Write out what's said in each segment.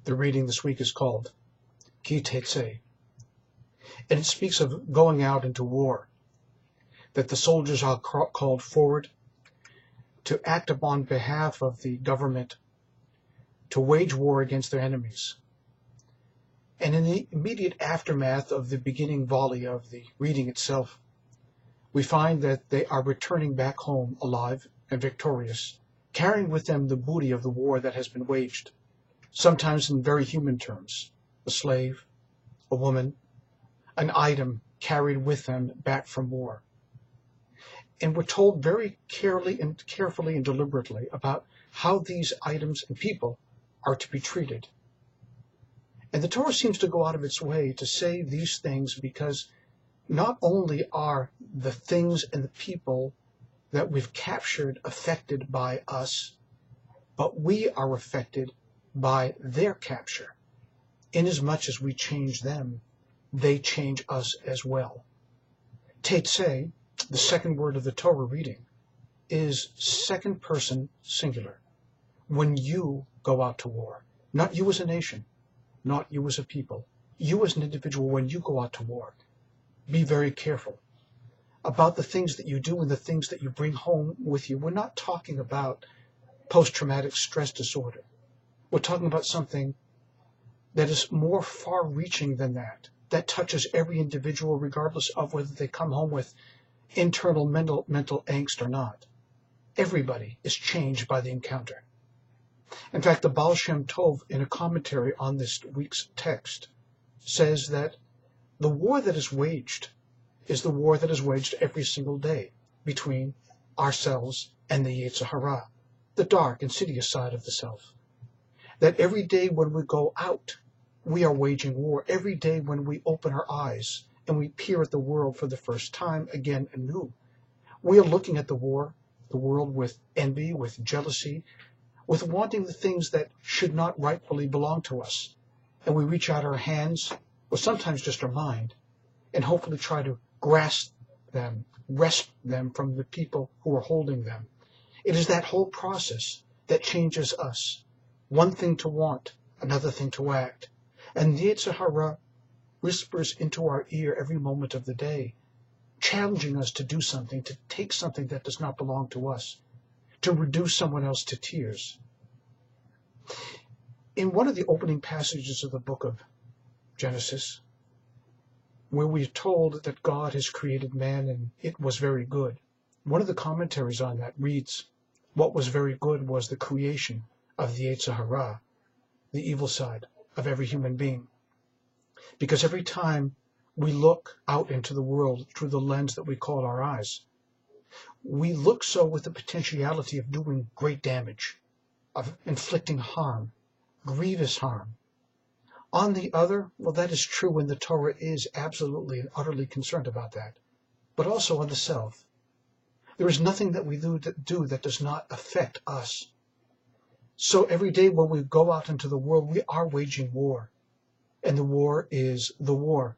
The reading this week is called Taytze, and it speaks of going out into war, that the soldiers are called forward to act upon behalf of the government, to wage war against their enemies. And in the immediate aftermath of the beginning volley of the reading itself, we find that they are returning back home alive and victorious, carrying with them the booty of the war that has been waged, sometimes in very human terms, a slave, a woman, an item carried with them back from war. And we're told very carefully and deliberately about how these items and people are to be treated. And the Torah seems to go out of its way to say these things because not only are the things and the people that we've captured affected by us, but we are affected by their capture. Inasmuch as we change them, they change us as well. Taytzei, the second word of the Torah reading, is second person singular. When you go out to war, not you as a nation, not you as a people, you as an individual, when you go out to war, be very careful about the things that you do and the things that you bring home with you. We're not talking about post-traumatic stress disorder. We're talking about something that is more far-reaching than that, that touches every individual regardless of whether they come home with internal mental angst or not. Everybody is changed by the encounter. In fact, the Baal Shem Tov, in a commentary on this week's text, says that the war that is waged is the war that is waged every single day between ourselves and the Yetzer Hara, the dark, insidious side of the self. That every day when we go out, we are waging war. Every day when we open our eyes and we peer at the world for the first time again anew, we are looking at the world with envy, with jealousy, with wanting the things that should not rightfully belong to us. And we reach out our hands, or sometimes just our mind, and hopefully try to grasp them, wrest them from the people who are holding them. It is that whole process that changes us. One thing to want, another thing to act. And the Yetzer Hara whispers into our ear every moment of the day, challenging us to do something, to take something that does not belong to us, to reduce someone else to tears. In one of the opening passages of the book of Genesis, where we are told that God has created man and it was very good, one of the commentaries on that reads, what was very good was the creation of the Yetzer Hara, the evil side of every human being. Because every time we look out into the world through the lens that we call our eyes, we look so with the potentiality of doing great damage, of inflicting harm, grievous harm. On the other, well, that is true, and the Torah is absolutely and utterly concerned about that, but also on the self. There is nothing that we do that does not affect us. So every day when we go out into the world, we are waging war. And the war is the war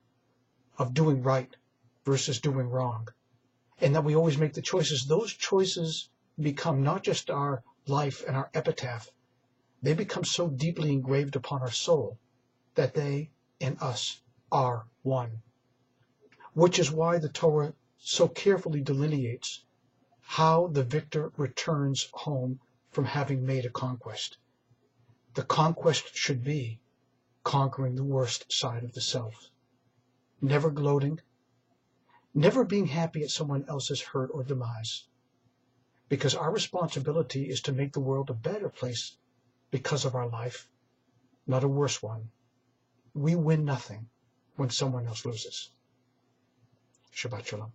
of doing right versus doing wrong. And that we always make the choices. Those choices become not just our life and our epitaph. They become so deeply engraved upon our soul that they and us are one. Which is why the Torah so carefully delineates how the victor returns home from having made a conquest. The conquest should be conquering the worst side of the self. Never gloating, never being happy at someone else's hurt or demise. Because our responsibility is to make the world a better place because of our life, not a worse one. We win nothing when someone else loses. Shabbat Shalom.